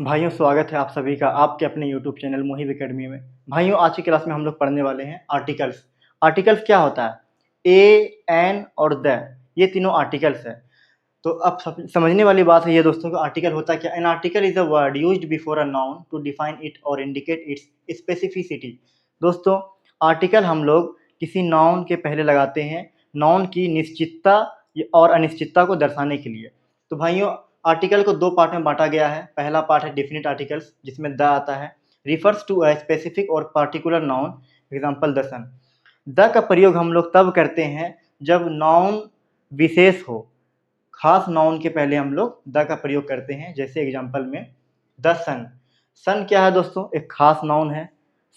भाइयों, स्वागत है आप सभी का आपके अपने यूट्यूब चैनल मुहिब एकेडमी में। भाइयों, आज की क्लास में हम लोग पढ़ने वाले हैं आर्टिकल्स। आर्टिकल्स क्या होता है? ए, एन और द, ये तीनों आर्टिकल्स है। तो अब समझने वाली बात है ये दोस्तों कि आर्टिकल होता क्या? An article is a word used before a noun to define it और इंडिकेट इट्स स्पेसिफिसिटी। दोस्तों, आर्टिकल हम लोग किसी नाउन के पहले लगाते हैं नाउन की निश्चितता और अनिश्चितता को दर्शाने के लिए। तो भाइयों, आर्टिकल को दो पार्ट में बांटा गया है। पहला पार्ट है डेफिनिट आर्टिकल्स, जिसमें द आता है, रिफर्स टू अ स्पेसिफिक और particular noun, example the sun. The का प्रयोग हम लोग तब करते हैं जब नाउन विशेष हो। खास नाउन के पहले हम लोग द का प्रयोग करते हैं, जैसे एग्जाम्पल में द सन। सन क्या है दोस्तों? एक खास नाउन है।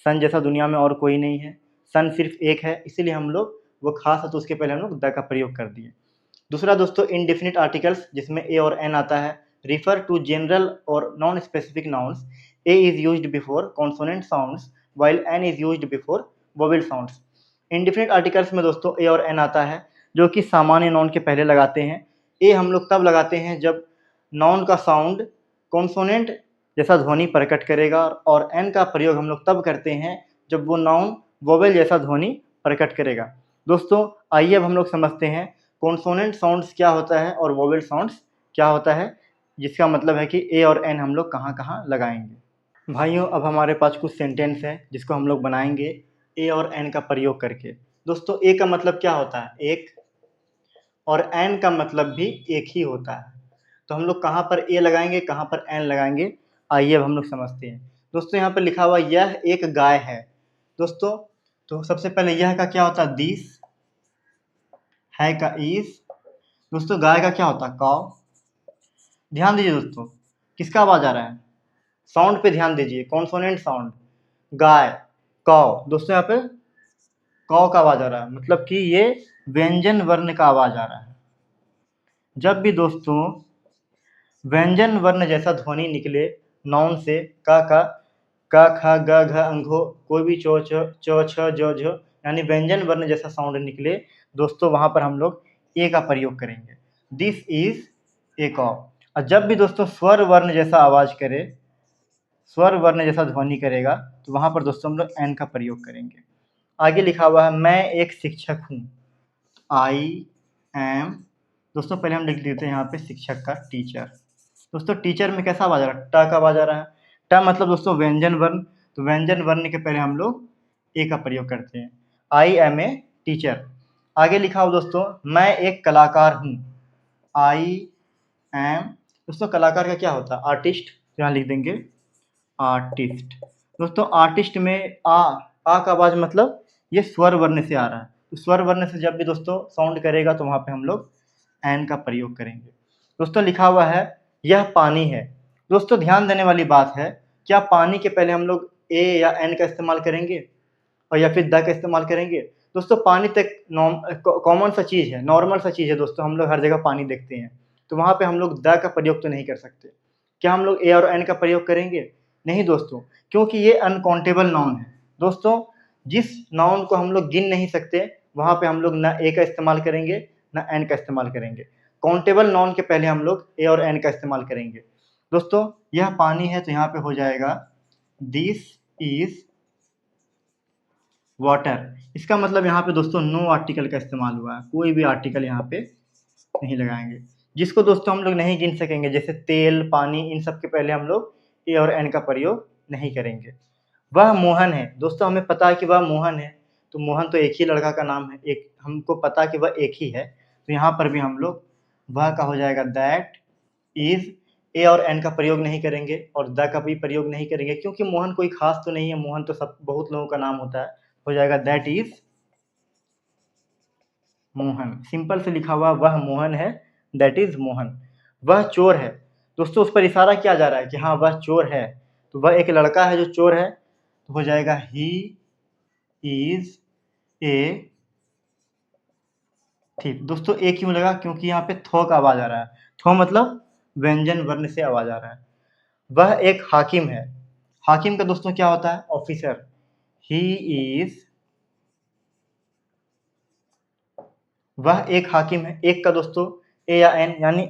सन जैसा दुनिया में और कोई नहीं है। सन सिर्फ एक है, इसीलिए हम लोग वो खास है तो उसके पहले हम लोग द का प्रयोग कर दिए। दूसरा दोस्तों इनडेफिनिट आर्टिकल्स, जिसमें ए और एन आता है, रिफर टू जनरल और non specific nouns. A is used before consonant sounds while an is used before vowel sounds. Indefinite articles में दोस्तों ए और एन आता है, जो कि सामान्य नाउन के पहले लगाते हैं। ए हम लोग तब लगाते हैं जब नाउन का साउंड कॉन्सोनेंट जैसा ध्वनि प्रकट करेगा, और एन का प्रयोग हम लोग तब करते हैं जब वो नाउन वोवेल जैसा ध्वनि प्रकट करेगा। दोस्तों, आइए अब हम लोग समझते हैं कॉन्सोनेंट साउंड्स क्या होता है और वोवेल साउंड्स क्या होता है, जिसका मतलब है कि ए और एन हम लोग कहाँ कहाँ लगाएंगे। भाइयों, अब हमारे पास कुछ सेंटेंस है जिसको हम लोग बनाएंगे ए और एन का प्रयोग करके। दोस्तों, ए का मतलब क्या होता है? एक। और एन का मतलब भी एक ही होता है। तो हम लोग कहाँ पर ए लगाएंगे, कहाँ पर एन लगाएंगे, आइए अब हम लोग समझते हैं। दोस्तों, यहाँ पर लिखा हुआ यह एक गाय है। दोस्तों, तो सबसे पहले यह का क्या होता है? दिस। है का इज। दोस्तों, गाय का क्या होता है? काव। ध्यान दीजिए दोस्तों, किसका आवाज आ रहा है? साउंड पे ध्यान दीजिए, कॉन्सोनेंट साउंड। गाय, कौ। दोस्तों, यहाँ पे कौ का आवाज आ रहा है, मतलब कि ये व्यंजन वर्ण का आवाज आ रहा है। जब भी दोस्तों व्यंजन वर्ण जैसा ध्वनि निकले नाउन से, का खा ग घ अंघो, कोई भी चो छ ज झ, यानी व्यंजन वर्ण जैसा साउंड निकले दोस्तों, वहां पर हम लोग ए का प्रयोग करेंगे। दिस इज ए कॉ। और जब भी दोस्तों स्वर वर्ण जैसा आवाज करे, स्वर वर्ण जैसा ध्वनि करेगा, तो वहां पर दोस्तों हम लोग एन का प्रयोग करेंगे। आगे लिखा हुआ है मैं एक शिक्षक हूँ। I am. दोस्तों, पहले हम लिख देते हैं यहाँ पे शिक्षक का टीचर। दोस्तों, टीचर में कैसा आवाज आ रहा है? ट का आवाज आ रहा है। ट मतलब दोस्तों व्यंजन वर्ण, तो व्यंजन वर्ण के पहले हम लोग ए का प्रयोग करते हैं। I am a teacher. आगे लिखा हो दोस्तों मैं एक कलाकार हूँ। I am. दोस्तों, कलाकार का क्या होता है? आर्टिस्ट। यहाँ लिख देंगे आर्टिस्ट। दोस्तों, आर्टिस्ट में आ का आवाज मतलब ये स्वर वर्ण से आ रहा है, तो स्वर वर्ण से जब भी दोस्तों साउंड करेगा तो वहां पे हम लोग एन का प्रयोग करेंगे। दोस्तों, लिखा हुआ है यह पानी है। दोस्तों, ध्यान देने वाली बात है, क्या पानी के पहले हम लोग ए या एन का इस्तेमाल करेंगे और या फिर द का इस्तेमाल करेंगे? दोस्तों, पानी तो एक कॉमन सा चीज़ है, नॉर्मल सा चीज़ है दोस्तों, हम लोग हर जगह पानी देखते हैं, तो वहाँ पे हम लोग द का प्रयोग तो नहीं कर सकते। क्या हम लोग ए और एन का प्रयोग करेंगे? नहीं दोस्तों, क्योंकि ये अनकाउंटेबल नाउन है। दोस्तों, जिस नाउन को हम लोग गिन नहीं सकते, वहाँ पे हम लोग ना ए का इस्तेमाल करेंगे ना एन का इस्तेमाल करेंगे। काउंटेबल नाउन के पहले हम लोग ए और एन का इस्तेमाल करेंगे। दोस्तों, यह पानी है, तो यहाँ पे हो जाएगा दिस इज वाटर। इसका मतलब यहाँ पे दोस्तों नो आर्टिकल का इस्तेमाल हुआ है, कोई भी आर्टिकल यहाँ पे नहीं लगाएंगे। जिसको दोस्तों हम लोग नहीं गिन सकेंगे, जैसे तेल, पानी, इन सब के पहले हम लोग ए और एन का प्रयोग नहीं करेंगे। वह मोहन है। दोस्तों, हमें पता है कि वह मोहन है, तो मोहन तो एक ही लड़का का नाम है, एक हमको पता कि वह एक ही है, तो यहाँ पर भी हम लोग वह का हो जाएगा दैट इज। ए और एन का प्रयोग नहीं करेंगे और द का भी प्रयोग नहीं करेंगे, क्योंकि मोहन कोई खास तो नहीं है, मोहन तो सब बहुत लोगों का नाम होता है। हो जाएगा दैट इज मोहन। सिंपल से लिखा हुआ वह मोहन है, दैट इज मोहन। वह चोर है। दोस्तों, उस पर इशारा किया जा रहा है कि हाँ वह चोर है, तो वह एक लड़का है जो चोर है, तो हो जाएगा ही इज ए ठीक। दोस्तों, ए क्यों लगा? क्योंकि यहाँ पे थो का आवाज आ रहा है। थो मतलब व्यंजन वर्ण से आवाज आ रहा है। वह एक हाकिम है। हाकिम का दोस्तों क्या होता है? ऑफिसर। He is. वह एक हाकिम है। एक का दोस्तों ए या एन, यानी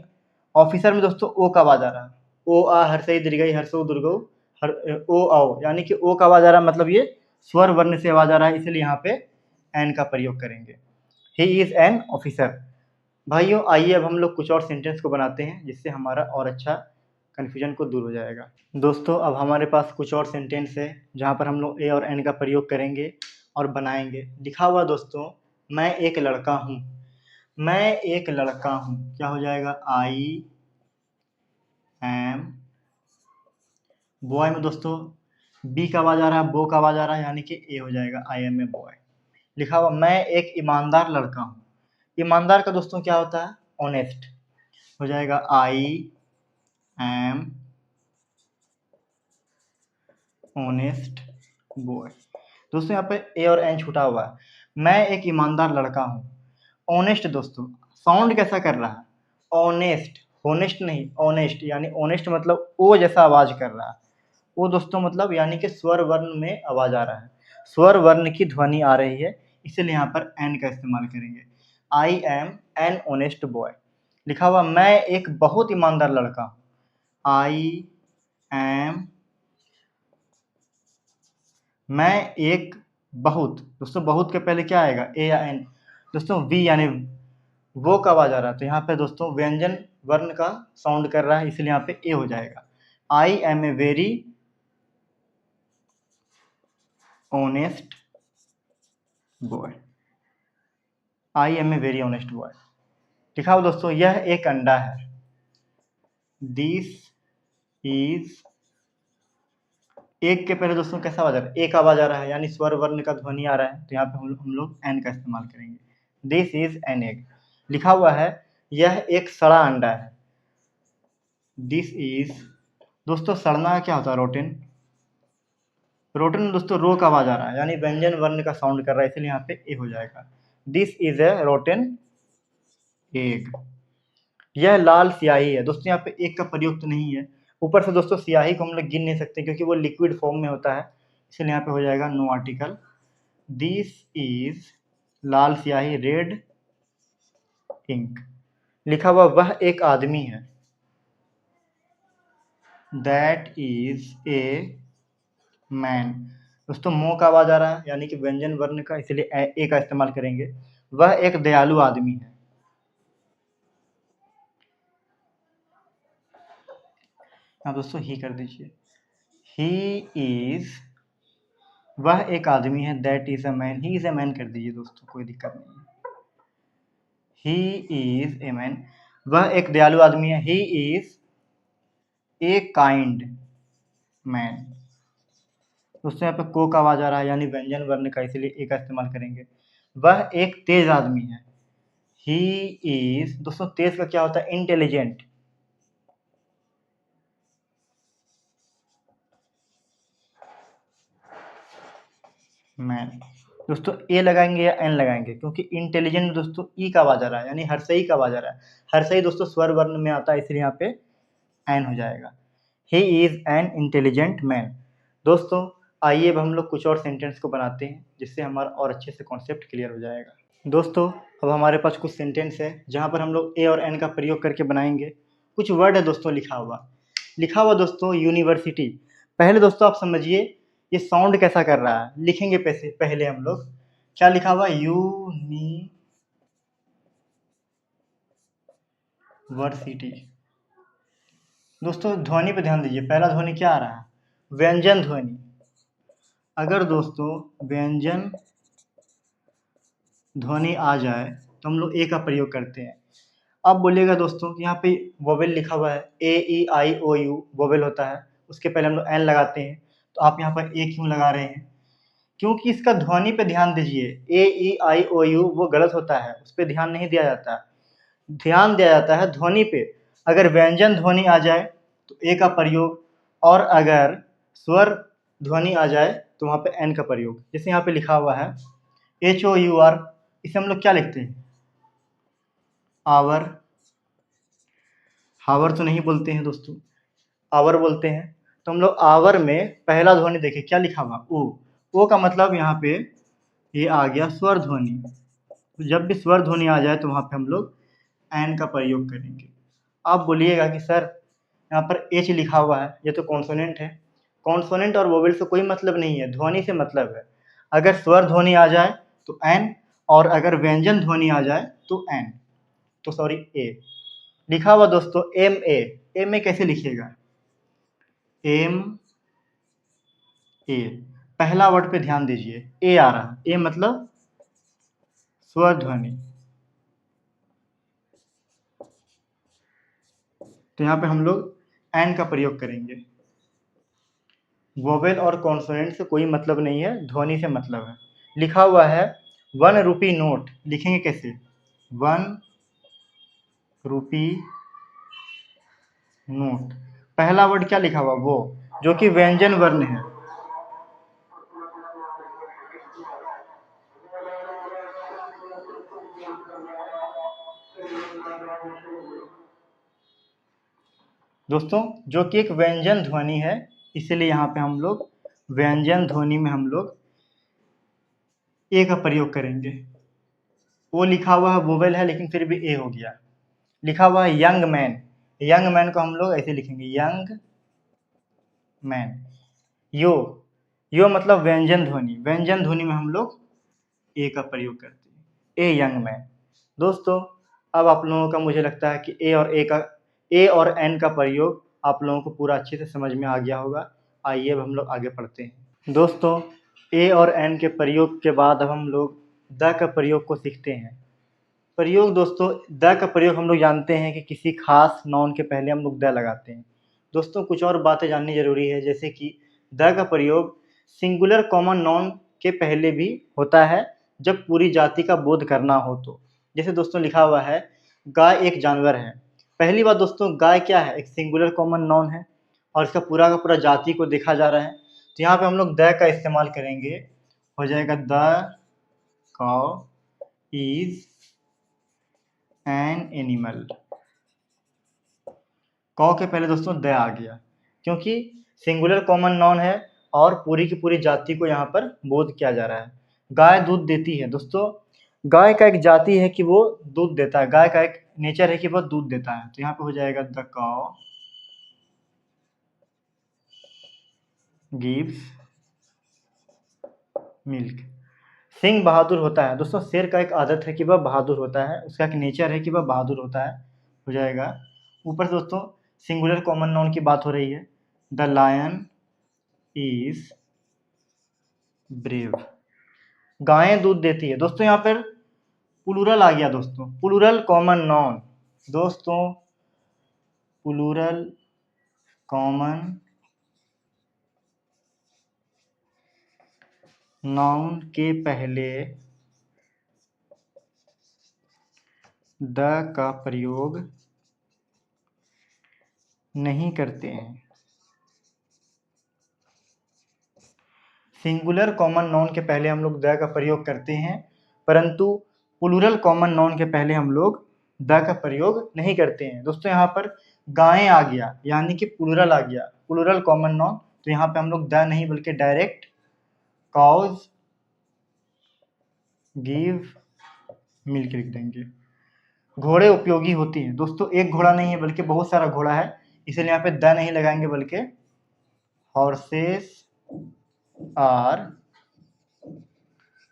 ऑफिसर में दोस्तों ओ का आवाज आ रहा है। ओ आ हर्षई दीर्घई हर्षो दुर्गो हर ओ आओ, यानी कि ओ का आवाज आ रहा है, मतलब ये स्वर वर्ण से आवाज आ रहा है, इसलिए यहाँ पे एन का प्रयोग करेंगे। He is an officer. भाइयों आइए अब हम लोग कुछ और सेंटेंस को बनाते हैं जिससे हमारा और अच्छा कन्फ्यूजन को दूर हो जाएगा। दोस्तों अब हमारे पास कुछ और सेंटेंस है जहाँ पर हम लोग ए और एन का प्रयोग करेंगे और बनाएंगे। लिखा हुआ दोस्तों, मैं एक लड़का हूँ। मैं एक लड़का हूँ, क्या हो जाएगा? आई एम बॉय में दोस्तों बी का आवाज आ रहा है, बो का आवाज आ रहा है, यानी कि ए हो जाएगा, आई एम ए बॉय। लिखा हुआ मैं एक ईमानदार लड़का हूँ। ईमानदार का दोस्तों क्या होता है? ऑनेस्ट हो जाएगा, आई एम ऑनेस्ट बॉय। दोस्तों यहाँ पे ए और एन छूटा हुआ है। मैं एक ईमानदार लड़का हूँ। ऑनेस्ट दोस्तों साउंड कैसा कर रहा है? ऑनेस्ट, होनेस्ट नहीं, ऑनेस्ट, यानी ऑनेस्ट मतलब ओ जैसा आवाज कर रहा है। वो दोस्तों मतलब यानी कि स्वर वर्ण में आवाज आ रहा है, स्वर वर्ण की ध्वनि आ रही है, इसलिए यहाँ पर एन का इस्तेमाल करेंगे। I am an honest boy. लिखा हुआ मैं एक बहुत ईमानदार लड़का हूँ। आई एम, मैं एक बहुत, दोस्तों बहुत के पहले क्या आएगा? ए या एन? दोस्तों वी यानी वो का आवाज आ रहा है, तो यहाँ पे दोस्तों व्यंजन वर्ण का साउंड कर रहा है, इसलिए यहाँ पे ए हो जाएगा। I am a very honest boy. I am a very honest boy. लिखा हो दोस्तों यह एक अंडा है। दिस इज, एक के पहले दोस्तों कैसा आवाज आ रहा है? एक आवाज आ रहा है, यानी स्वर वर्ण का ध्वनि आ रहा है, तो यहाँ पे हम लोग एन का इस्तेमाल करेंगे। This is an egg. लिखा हुआ है यह एक सड़ा अंडा है। दिस इज, दोस्तों सड़ना का क्या होता है? रोटेन। रोटेन में दोस्तों रो का आवाज आ रहा है, यानी व्यंजन वर्ण का साउंड कर रहा है, इसलिए यहाँ पे ए हो जाएगा। This is a rotten egg. यह लाल स्याही है। दोस्तों यहाँ पे एक का प्रयोग तो नहीं है, ऊपर से दोस्तों स्याही को हम लोग गिन नहीं सकते क्योंकि वो लिक्विड फॉर्म में होता है, इसलिए यहाँ पे हो जाएगा नो आर्टिकल। दिस इज लाल स्याही रेड इंक। लिखा हुआ वह एक आदमी है। That is a man. दोस्तों मो का आवाज आ रहा है, यानी कि व्यंजन वर्ण का, इसलिए ए का इस्तेमाल करेंगे। वह एक दयालु आदमी है। हाँ दोस्तों ही कर दीजिए। ही इज, वह एक आदमी है। That is a man, he is a man कर दीजिए दोस्तों, कोई दिक्कत नहीं है। ही इज ए मैन, वह एक दयालु आदमी है। He is a kind man. दोस्तों यहाँ पे को का आवाज आ रहा है, यानी व्यंजन वर्ण का, इसलिए ए का इस्तेमाल करेंगे। वह एक तेज आदमी है। ही इज, दोस्तों तेज का क्या होता है? इंटेलिजेंट। मैन। दोस्तों ए लगाएंगे या एन लगाएंगे? क्योंकि इंटेलिजेंट दोस्तों ई का आवाज आ रहा है, यानी हर्षई का आवाज आ रहा है। हर्षई दोस्तों स्वर वर्ण में आता है, इसलिए यहाँ पे एन हो जाएगा। He is an intelligent man. दोस्तों आइए अब हम लोग कुछ और सेंटेंस को बनाते हैं जिससे हमारा और अच्छे से कॉन्सेप्ट क्लियर हो जाएगा। दोस्तों अब हमारे पास कुछ सेंटेंस है जहाँ पर हम लोग ए और एन का प्रयोग करके बनाएंगे। कुछ वर्ड है दोस्तों लिखा हुआ दोस्तों यूनिवर्सिटी। पहले दोस्तों आप समझिए ये साउंड कैसा कर रहा है, लिखेंगे पहले हम लोग क्या लिखा हुआ? यूनिवर्सिटी। दोस्तों ध्वनि पे ध्यान दीजिए, पहला ध्वनि क्या आ रहा है? व्यंजन ध्वनि। अगर दोस्तों व्यंजन ध्वनि आ जाए तो हम लोग ए का प्रयोग करते हैं। अब बोलिएगा दोस्तों यहाँ पे वोवेल लिखा हुआ है, ए ई आई ओ यू वोवेल होता है, उसके पहले हम लोग एन लगाते हैं, तो आप यहाँ पर ए क्यों लगा रहे हैं? क्योंकि इसका ध्वनि पे ध्यान दीजिए। ए ई आई ओ यू वो गलत होता है, उस पर ध्यान नहीं दिया जाता है, ध्यान दिया जाता है ध्वनि पे। अगर व्यंजन ध्वनि आ जाए तो ए का प्रयोग, और अगर स्वर ध्वनि आ जाए तो वहाँ पे एन का प्रयोग। जैसे यहाँ पे लिखा हुआ है HOUR, इसे हम लोग क्या लिखते हैं? आवर। हावर तो नहीं बोलते हैं दोस्तों, आवर बोलते हैं। तो हम लोग आवर में पहला ध्वनि देखिए क्या लिखा हुआ? ओ का मतलब यहाँ पे ये आ गया स्वर ध्वनि। तो जब भी स्वर ध्वनि आ जाए तो वहाँ पे हम लोग एन का प्रयोग करेंगे। आप बोलिएगा कि सर यहाँ पर एच लिखा हुआ है, ये तो कॉन्सोनेंट है। कॉन्सोनेंट और वोवेल से कोई मतलब नहीं है, ध्वनि से मतलब है। अगर स्वर ध्वनि आ जाए तो एन, और अगर व्यंजन ध्वनि आ जाए तो एन, तो सॉरी ए। लिखा हुआ दोस्तों एम ए। एम ए कैसे लिखिएगा? एम ए, पहला वर्ड पे ध्यान दीजिए, ए आ रहा है, ए मतलब स्वर ध्वनि। तो यहाँ पे हम लोग एन का प्रयोग करेंगे। वोवेल और कॉन्सोनेंट से कोई मतलब नहीं है, ध्वनि से मतलब है। लिखा हुआ है 1 रुपी नोट, लिखेंगे कैसे? 1 रुपी नोट, पहला वर्ड क्या लिखा हुआ? वो, जो कि व्यंजन वर्ण है। दोस्तों जो कि एक व्यंजन ध्वनि है, इसलिए यहाँ पे हम लोग व्यंजन ध्वनि में हम लोग ए का प्रयोग करेंगे। वो लिखा हुआ है वोवेल है, लेकिन फिर भी ए हो गया। लिखा हुआ है यंग मैन, यंग मैन को हम लोग ऐसे लिखेंगे, यंग मैन। यो, यो मतलब व्यंजन ध्वनि, व्यंजन ध्वनि में हम लोग ए का प्रयोग करते हैं, ए यंग मैन। दोस्तों अब आप लोगों का, मुझे लगता है कि ए और एन का प्रयोग आप लोगों को पूरा अच्छे से समझ में आ गया होगा। आइए अब हम लोग आगे पढ़ते हैं। दोस्तों ए और एन के प्रयोग के बाद अब हम लोग द का प्रयोग को सीखते हैं। प्रयोग दोस्तों, द का प्रयोग हम लोग जानते हैं कि किसी खास नाउन के पहले हम लोग द लगाते हैं। दोस्तों कुछ और बातें जाननी जरूरी है, जैसे कि द का प्रयोग सिंगुलर कॉमन नाउन के पहले भी होता है जब पूरी जाति का बोध करना हो तो। जैसे दोस्तों लिखा हुआ है गाय एक जानवर है। पहली बात दोस्तों, गाय क्या है? एक सिंगुलर कॉमन नाउन है और इसका पूरा का पूरा जाति को देखा जा रहा है, तो यहाँ पे हम लोग द का इस्तेमाल करेंगे। हो जाएगा the cow is an animal. कौ के पहले दोस्तों द आ गया, क्योंकि सिंगुलर कॉमन नाउन है और पूरी की पूरी जाति को यहाँ पर बोध किया जा रहा है। गाय दूध देती है। दोस्तों गाय का एक जाति है कि वो दूध देता है, गाय का एक नेचर है कि वो दूध देता है, तो यहाँ पे हो जाएगा द काउ गिव्स मिल्क। सिंह बहादुर होता है। दोस्तों शेर का एक आदत है कि वह बहादुर होता है, उसका एक नेचर है कि वह बहादुर होता है, हो जाएगा। ऊपर से दोस्तों सिंगुलर कॉमन नाउन की बात हो रही है, द लायन इज ब्रेव। गायें दूध देती है। दोस्तों यहाँ पर प्लूरल आ गया, दोस्तों प्लूरल कॉमन नाउन। दोस्तों प्लूरल कॉमन नाउन के पहले द का प्रयोग नहीं करते हैं। सिंगुलर कॉमन नाउन के पहले हम लोग द का प्रयोग करते हैं, परंतु प्लूरल कॉमन नाउन के पहले हम लोग द का प्रयोग नहीं करते हैं। दोस्तों यहाँ पर गायें आ गया, यानी कि प्लूरल आ गया, प्लूरल कॉमन नाउन, तो यहाँ पे हम लोग द नहीं बल्कि डायरेक्ट काउज गिव मिल्क लिख देंगे। घोड़े उपयोगी होती हैं। दोस्तों एक घोड़ा नहीं है बल्कि बहुत सारा घोड़ा है, इसलिए यहाँ पे द नहीं लगाएंगे बल्कि horses are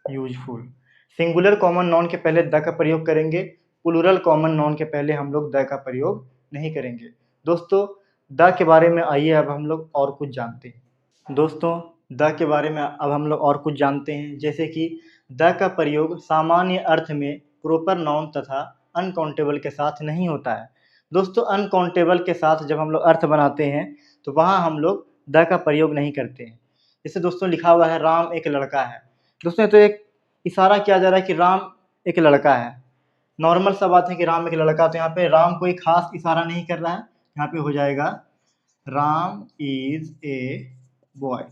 useful. Singular common noun के पहले द का प्रयोग करेंगे, प्लूरल कॉमन नाउन के पहले हम लोग द का प्रयोग नहीं करेंगे। दोस्तों द के बारे में आइए अब हम लोग और कुछ जानते हैं। दोस्तों द के बारे में अब हम लोग और कुछ जानते हैं, जैसे कि द का प्रयोग सामान्य अर्थ में प्रॉपर नाउन तथा अनकाउंटेबल के साथ नहीं होता है। दोस्तों अनकाउंटेबल के साथ जब हम लोग अर्थ बनाते हैं तो वहाँ हम लोग द का प्रयोग नहीं करते हैं। जैसे दोस्तों लिखा हुआ है राम एक लड़का है। दोस्तों तो एक इशारा किया जा रहा है कि राम एक लड़का है, नॉर्मल सा बात है कि राम एक लड़का, तो यहाँ पे राम कोई खास इशारा नहीं कर रहा है, यहाँ पे हो जाएगा Ram is a boy.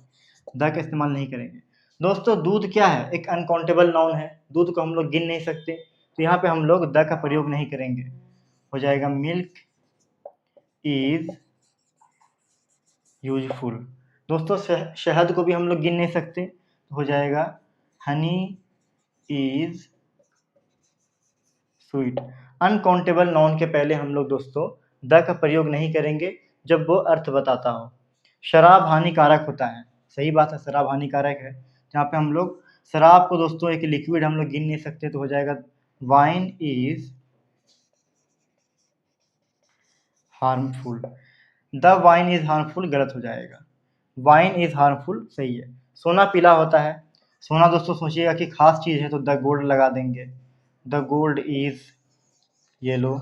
The का इस्तेमाल नहीं करेंगे। दोस्तों दूध क्या है? एक अनकाउंटेबल नाउन है, दूध को हम लोग गिन नहीं सकते, तो यहाँ पे हम लोग द का प्रयोग नहीं करेंगे, हो जाएगा मिल्क इज यूजफुल। दोस्तों शहद को भी हम लोग गिन नहीं सकते, तो हो जाएगा honey is sweet. Uncountable noun के पहले हम लोग दोस्तों द का प्रयोग नहीं करेंगे, जब वो अर्थ बताता हो। शराब हानिकारक होता है, सही बात है, शराब हानिकारक है। जहाँ पे हम लोग शराब को दोस्तों एक लिक्विड हम लोग गिन नहीं सकते, तो हो जाएगा wine is harmful. The wine is harmful गलत हो जाएगा, वाइन इज हार्मफुल सही है। सोना पीला होता है, सोना दोस्तों सोचिएगा कि खास चीज़ है तो द गोल्ड लगा देंगे, द गोल्ड इज येलो।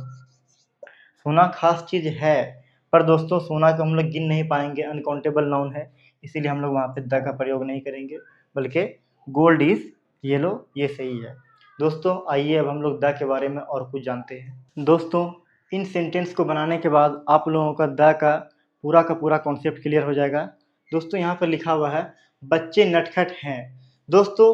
सोना खास चीज़ है, पर दोस्तों सोना को हम लोग गिन नहीं पाएंगे, अनकाउंटेबल नाउन है, इसीलिए हम लोग वहाँ पे द का प्रयोग नहीं करेंगे, बल्कि गोल्ड इज येलो ये सही है। दोस्तों आइए अब हम लोग द के बारे में और कुछ जानते हैं। दोस्तों इन सेंटेंस को बनाने के बाद आप लोगों का द का पूरा कॉन्सेप्ट क्लियर हो जाएगा। दोस्तों यहाँ पर लिखा हुआ है बच्चे नटखट हैं। दोस्तों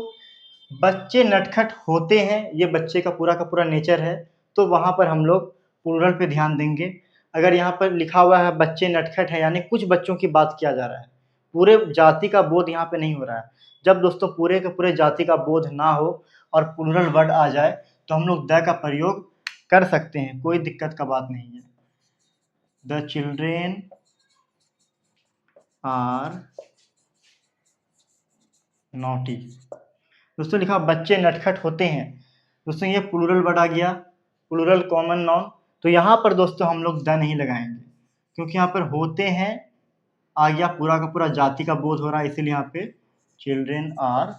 बच्चे नटखट होते हैं, ये बच्चे का पूरा नेचर है, तो वहाँ पर हम लोग प्लूरल पे ध्यान देंगे। अगर यहाँ पर लिखा हुआ है बच्चे नटखट हैं, यानी कुछ बच्चों की बात किया जा रहा है, पूरे जाति का बोध यहाँ पे नहीं हो रहा है। जब दोस्तों पूरे के पूरे जाति का बोध ना हो और प्लूरल वर्ड आ जाए तो हम लोग द का प्रयोग कर सकते हैं, कोई दिक्कत का बात नहीं है। The children are naughty. दोस्तों लिखा बच्चे नटखट होते हैं, दोस्तों ये प्लूरल वर्ड आ गया, प्लूरल कॉमन नाउन, तो यहाँ पर दोस्तों हम लोग द नहीं लगाएंगे, क्योंकि यहाँ पर होते हैं आ गया, पूरा का पूरा जाति का बोध हो रहा है, इसीलिए यहाँ पे चिल्ड्रेन आर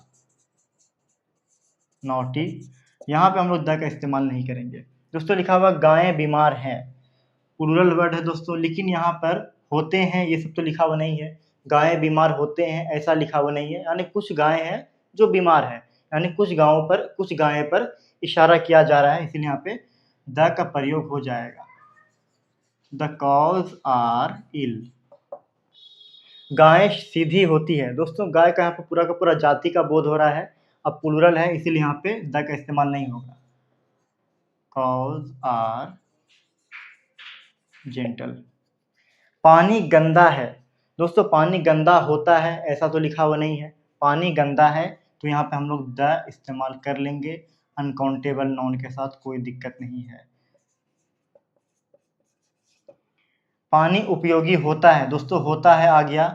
नॉटी, यहाँ पे हम लोग द का इस्तेमाल नहीं करेंगे। दोस्तों लिखा हुआ गायें बीमार हैं, प्लूरल वर्ड है दोस्तों, लेकिन यहाँ पर होते हैं ये सब तो लिखा हुआ नहीं है, गायें बीमार होते हैं ऐसा लिखा हुआ नहीं है, यानी कुछ गायें हैं जो बीमार हैं, यानी कुछ गाँवों पर कुछ गायें पर इशारा किया जा रहा है, इसलिए यहाँ पे द का प्रयोग हो जाएगा। The cows are ill. गाय सीधी होती है, दोस्तों गाय का यहाँ पर पूरा का पूरा जाति का बोध हो रहा है, अब प्लूरल है इसीलिए यहाँ पे द का इस्तेमाल नहीं होगा। Cows are gentle. पानी गंदा है, दोस्तों पानी गंदा होता है ऐसा तो लिखा हुआ नहीं है, पानी गंदा है तो यहाँ पे हम लोग द इस्तेमाल कर लेंगे अनकाउंटेबल नाउन के साथ, कोई दिक्कत नहीं है। पानी उपयोगी होता है, दोस्तों होता है आ गया,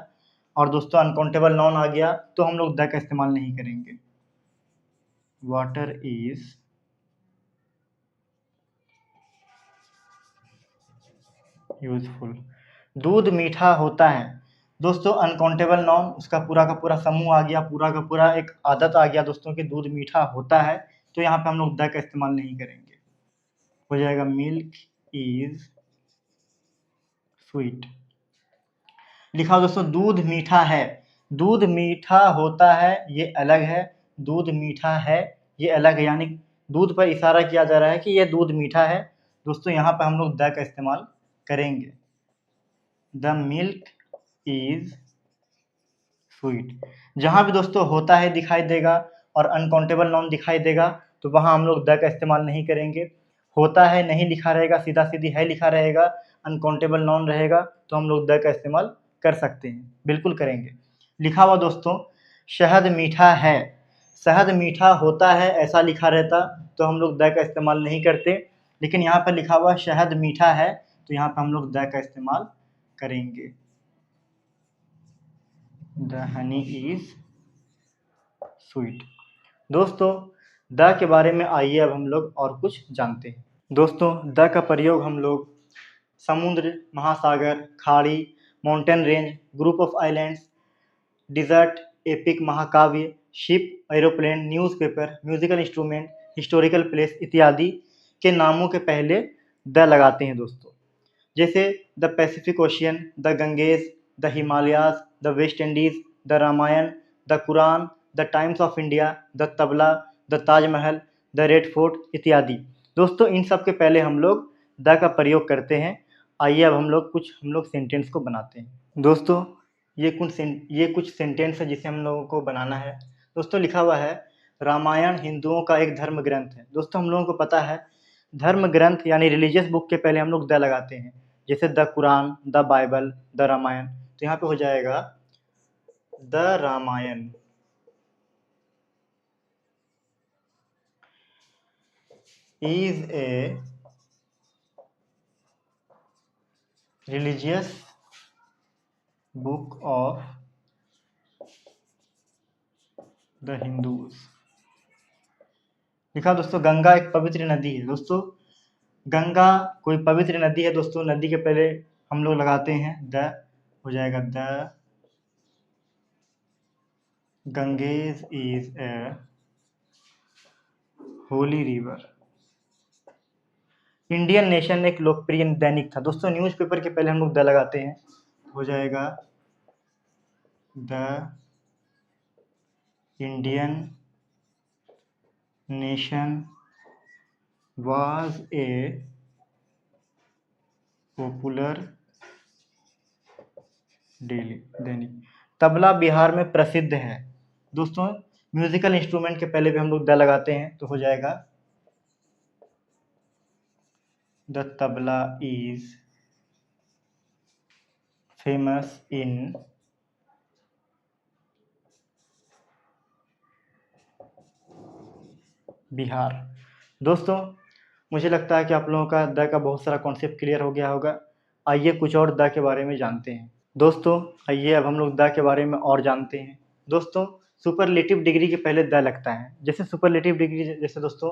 और दोस्तों अनकाउंटेबल नाउन आ गया, तो हम लोग द का इस्तेमाल नहीं करेंगे। Water is useful. दूध मीठा होता है, दोस्तों अनकाउंटेबल नाउन, उसका पूरा का पूरा समूह आ गया, पूरा का पूरा एक आदत आ गया दोस्तों कि दूध मीठा होता है, तो यहाँ पे हम लोग द का इस्तेमाल नहीं करेंगे, हो जाएगा मिल्क इज स्वीट। लिखा दोस्तों दूध मीठा है, दूध मीठा होता है ये अलग है, दूध मीठा है ये अलग है, यानी दूध पर इशारा किया जा रहा है कि ये दूध मीठा है, दोस्तों यहाँ पर हम लोग द का इस्तेमाल करेंगे। The milk is sweet. जहाँ भी दोस्तों होता है दिखाई देगा और अनकाउंटेबल नाउन दिखाई देगा तो वहाँ हम लोग द का इस्तेमाल नहीं करेंगे। होता है नहीं लिखा रहेगा, सीधा सीधी है लिखा रहेगा, अनकाउंटेबल नाउन रहेगा तो हम लोग द का इस्तेमाल कर सकते हैं, बिल्कुल करेंगे। लिखा हुआ दोस्तों शहद मीठा है, शहद मीठा होता है ऐसा लिखा रहता तो हम लोग द का इस्तेमाल नहीं करते, लेकिन यहाँ पर लिखा हुआ शहद मीठा है तो यहाँ पर हम लोग द का इस्तेमाल करेंगे। The honey is sweet. दोस्तों द के बारे में आइए अब हम लोग और कुछ जानते हैं। दोस्तों द का प्रयोग हम लोग समुद्र, महासागर, खाड़ी, mountain range, group of islands, desert, epic, महाकाव्य, ship, aeroplane, newspaper, musical instrument, historical place इत्यादि के नामों के पहले द लगाते हैं दोस्तों। जैसे the Pacific ocean, the Ganges, the Himalayas, the West Indies, the Ramayan, the Quran, the times of India, the tabla, the Taj Mahal, the red fort इत्यादि। दोस्तों इन सब के पहले हम लोग द का प्रयोग करते हैं। आइए अब हम लोग सेंटेंस को बनाते हैं। दोस्तों ये कुछ सेंटेंस है जिसे हम लोगों को बनाना है। दोस्तों लिखा हुआ है रामायण हिंदुओं का एक धर्म ग्रंथ है। दोस्तों हम लोगों को पता है धर्म ग्रंथ यानी रिलीजियस बुक के पहले हम लोग द लगाते हैं, जैसे the Quran, the Bible, the Ramayana, तो यहाँ पे हो जाएगा the Ramayana is a religious book of the Hindus. लिखा दोस्तों, गंगा एक पवित्र नदी है। दोस्तों गंगा कोई पवित्र नदी है। दोस्तों नदी के पहले हम लोग लगाते हैं द, हो जाएगा the Ganges is a Holi river. Indian nation एक लोकप्रिय दैनिक था। दोस्तों न्यूज़पेपर के पहले हम लोग द लगाते हैं, हो जाएगा the Indian nation was a popular daily दैनिक। तबला बिहार में प्रसिद्ध है। दोस्तों म्यूजिकल इंस्ट्रूमेंट के पहले भी हम लोग द लगाते हैं, तो हो जाएगा the tabla is famous in Bihar. दोस्तों मुझे लगता है कि आप लोगों का द का बहुत सारा कॉन्सेप्ट क्लियर हो गया होगा। आइए कुछ और द के बारे में जानते हैं। दोस्तों आइए अब हम लोग द के बारे में और जानते हैं। दोस्तों सुपरलेटिव डिग्री के पहले द लगता है। जैसे सुपरलेटिव डिग्री, जैसे दोस्तों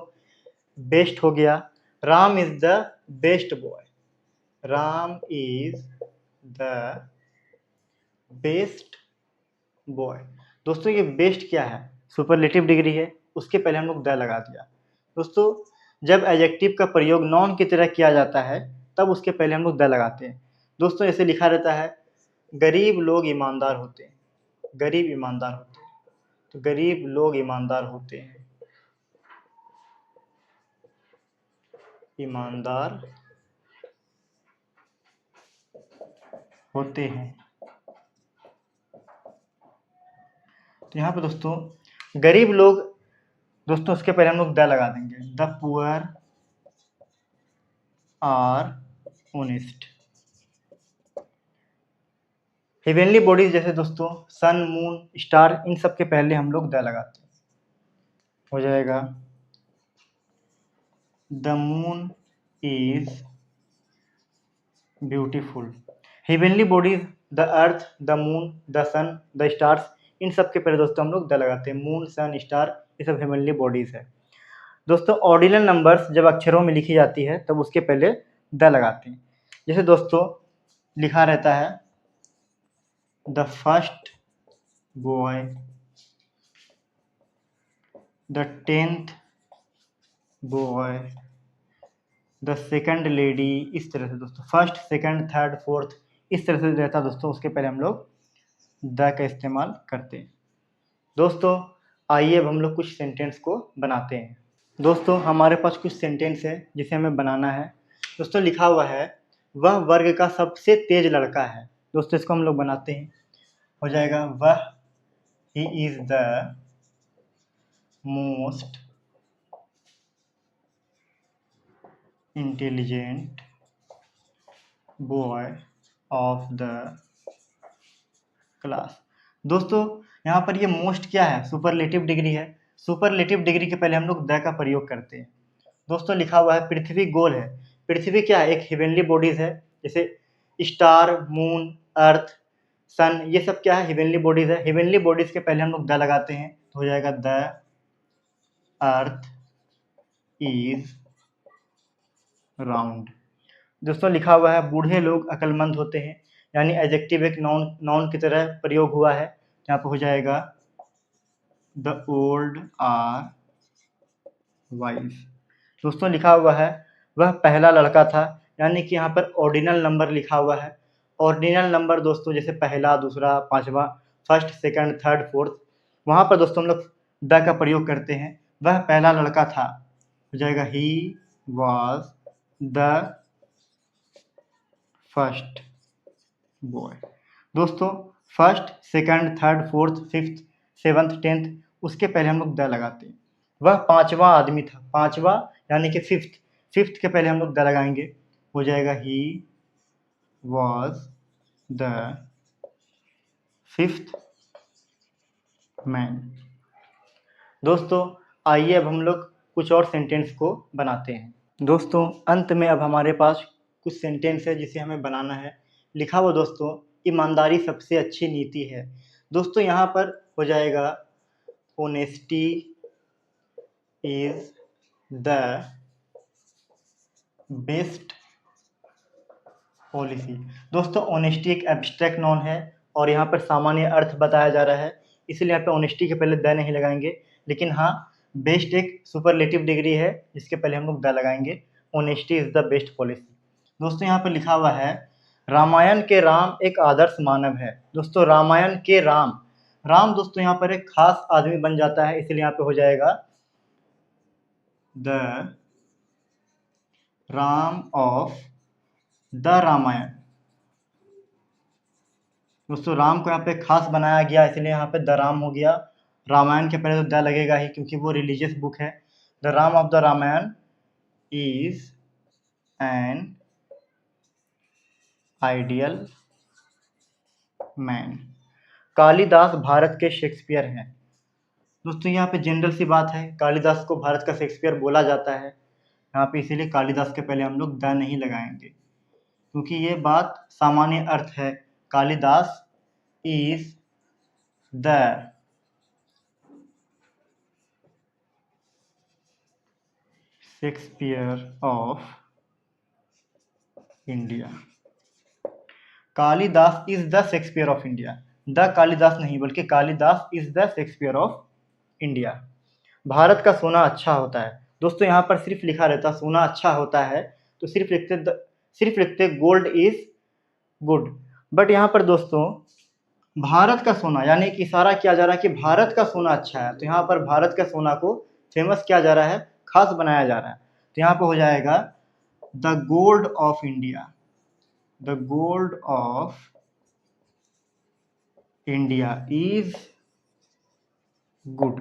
बेस्ट हो गया, Ram is the best boy. Ram is the best boy. दोस्तों ये बेस्ट क्या है? सुपरलेटिव डिग्री है, उसके पहले हम लोग द लगा दिया। दोस्तों जब एडजेक्टिव का प्रयोग नॉन की तरह किया जाता है तब उसके पहले हम लोग द लगाते हैं। दोस्तों ऐसे लिखा रहता है, गरीब लोग ईमानदार होते हैं। गरीब ईमानदार होते हैं, तो गरीब लोग ईमानदार होते हैं। ईमानदार होते हैं। तो यहाँ पे दोस्तों गरीब लोग, दोस्तों उसके पहले हम लोग द लगा देंगे। The poor are honest. Heavenly bodies जैसे दोस्तों सन, मून, स्टार, इन सब के पहले हम लोग द लगाते हैं, हो जाएगा the moon is beautiful. Heavenly bodies the earth, the moon, the sun, the stars, इन सब के पहले दोस्तों हम लोग द लगाते हैं। मून, सन, स्टार, ये सब हेवेनली बॉडीज है। दोस्तों ऑर्डिनल नंबर्स जब अक्षरों में लिखी जाती है तब उसके पहले द लगाते हैं। जैसे दोस्तों लिखा रहता है, the first boy, the 10th boy, the second lady, इस तरह से दोस्तों फर्स्ट, सेकंड, थर्ड, फोर्थ, इस तरह से रहता है दोस्तों। उसके पहले हम लोग द का इस्तेमाल करते हैं। दोस्तों आइए अब हम लोग कुछ सेंटेंस को बनाते हैं। दोस्तों हमारे पास कुछ सेंटेंस है जिसे हमें बनाना है। दोस्तों लिखा हुआ है, वह वर्ग का सबसे तेज लड़का है। दोस्तों इसको हम लोग बनाते हैं, हो जाएगा वह, he is the most intelligent boy of the class. दोस्तों यहाँ पर ये मोस्ट क्या है? सुपरलेटिव डिग्री है। सुपरलेटिव डिग्री के पहले हम लोग द का प्रयोग करते हैं। दोस्तों लिखा हुआ है, पृथ्वी गोल है। पृथ्वी क्या है? एक हेवेनली बॉडीज है। जैसे स्टार, मून, अर्थ, सन, ये सब क्या है? हेवेनली बॉडीज है। हेवेनली बॉडीज के पहले हम लोग द लगाते हैं, तो हो जाएगा द अर्थ इज राउंड। दोस्तों लिखा हुआ है, बूढ़े लोग अक्लमंद होते हैं। यानी एडजेक्टिव एक नाउन की तरह प्रयोग हुआ है। यहाँ पर हो जाएगा द ओल्ड आर वाइज। दोस्तों लिखा हुआ है, वह पहला लड़का था। यानी कि यहाँ पर ऑर्डिनल नंबर लिखा हुआ है। ऑर्डिनल नंबर दोस्तों जैसे पहला, दूसरा, पांचवा, फर्स्ट, सेकंड, थर्ड, फोर्थ, वहाँ पर दोस्तों हम लोग द का प्रयोग करते हैं। वह पहला लड़का था, हो जाएगा he was the first boy. दोस्तों first, second, third, fourth, fifth, seventh, 10th, उसके पहले हम लोग द लगाते हैं। वह पांचवा आदमी था। पांचवा यानी कि फिफ्थ, फिफ्थ के पहले हम लोग द लगाएंगे, हो जाएगा he was the fifth man. दोस्तों आइए अब हम लोग कुछ और सेंटेंस को बनाते हैं। दोस्तों अंत में अब हमारे पास कुछ सेंटेंस है जिसे हमें बनाना है। लिखा हुआ दोस्तों, ईमानदारी सबसे अच्छी नीति है। दोस्तों यहाँ पर हो जाएगा honesty is the best policy. दोस्तों ऑनेस्टी एक एब्स्ट्रैक्ट नॉन है और यहाँ पर सामान्य अर्थ बताया जा रहा है, इसलिए यहाँ पे ऑनेस्टी के पहले द नहीं लगाएंगे। लेकिन हाँ, बेस्ट एक सुपरलेटिव डिग्री है जिसके पहले हम लोग द लगाएंगे। Honesty is the best policy. दोस्तों यहाँ पर लिखा हुआ है रामायण के राम एक आदर्श मानव है। दोस्तों रामायण के राम, राम दोस्तों यहाँ पर एक खास आदमी बन जाता है, इसलिए यहाँ पे हो जाएगा the Ram of the Ramayana. दोस्तों राम को यहाँ पे खास बनाया गया, इसलिए यहाँ पे द राम हो गया। रामायण के पहले तो द लगेगा ही क्योंकि वो रिलीजियस बुक है। The Ram of the Ramayana is an ideal man. Kalidas Bharat के शेक्सपियर हैं। दोस्तों यहाँ पे जनरल सी बात है, कालिदास को भारत का शेक्सपियर बोला जाता है। यहाँ पे इसीलिए कालिदास के पहले हम लोग द नहीं लगाएंगे क्योंकि ये बात सामान्य अर्थ है। Kalidas is the Shakespeare of India. Kalidas is the Shakespeare of India, the Kalidas नहीं बल्कि Kalidas is the Shakespeare of India. Bharat का सोना अच्छा होता है। दोस्तों यहाँ पर सिर्फ लिखा रहता सोना अच्छा होता है तो सिर्फ लिखते गोल्ड इज गुड। बट यहाँ पर दोस्तों भारत का सोना यानी कि इशारा किया जा रहा है कि भारत का सोना अच्छा है, तो यहाँ पर भारत का सोना को फेमस किया जा रहा है, खास बनाया जा रहा है। तो यहाँ पर हो जाएगा the gold of India. The gold of India is good.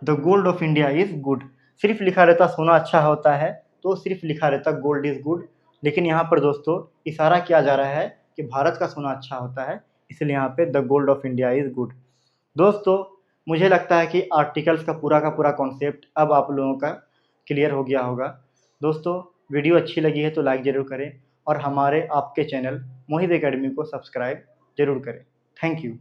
The gold of India is good. सिर्फ लिखा रहता सोना अच्छा होता है तो सिर्फ लिखा रहता गोल्ड इज गुड, लेकिन यहाँ पर दोस्तों इशारा किया जा रहा है कि भारत का सोना अच्छा होता है, इसलिए यहाँ पे the gold of India is good. दोस्तों मुझे लगता है कि आर्टिकल्स का पूरा कॉन्सेप्ट अब आप लोगों का क्लियर हो गया होगा। दोस्तों वीडियो अच्छी लगी है तो लाइक ज़रूर करें और हमारे आपके चैनल मोहिब एकेडमी को सब्सक्राइब जरूर करें। Thank you.